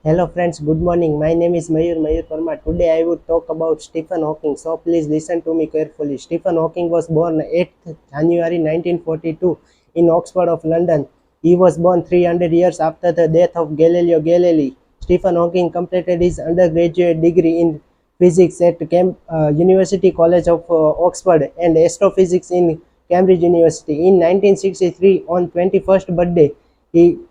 Hello friends, good morning. My name is Mayur Parmar. Today I would talk about Stephen Hawking. So please listen to me carefully. Stephen Hawking was born 8th January 1942 in Oxford of London. He was born 300 years after the death of Galileo Galilei. Stephen Hawking completed his undergraduate degree in physics at University College of Oxford and astrophysics in Cambridge University. In 1963, on 21st birthday,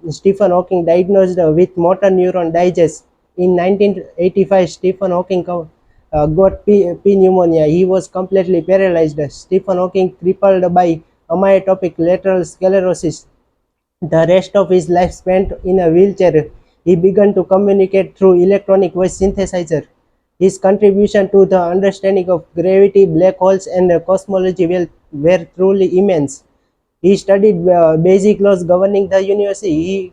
Stephen Hawking diagnosed with motor neuron digest. In 1985, Stephen Hawking got pneumonia. He was completely paralyzed. Stephen Hawking crippled by amyotrophic lateral sclerosis. The rest of his life spent in a wheelchair. He began to communicate through electronic voice synthesizer. His contribution to the understanding of gravity, black holes, and cosmology were truly immense. He studied basic laws governing the universe. He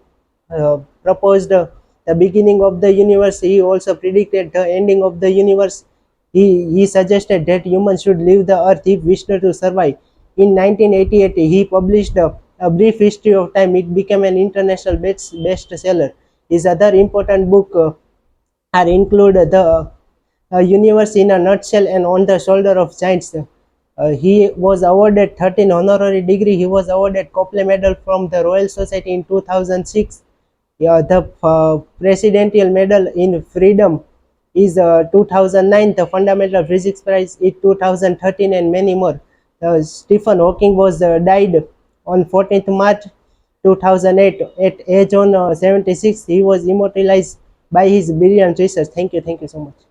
proposed the beginning of the universe. He also predicted the ending of the universe. He suggested that humans should leave the earth if wished to survive. In 1988, he published a brief history of time. It became an international bestseller. His other important book are include the universe in a nutshell and on the shoulder of giants. He was awarded 13 honorary degree. He was awarded Copley Medal from the Royal Society in 2006. Yeah, the Presidential Medal in Freedom is 2009. The Fundamental Physics Prize is 2013, and many more. Stephen Hawking was died on 14th March 2008 at age on 76. He was immortalized by his brilliant research. Thank you so much.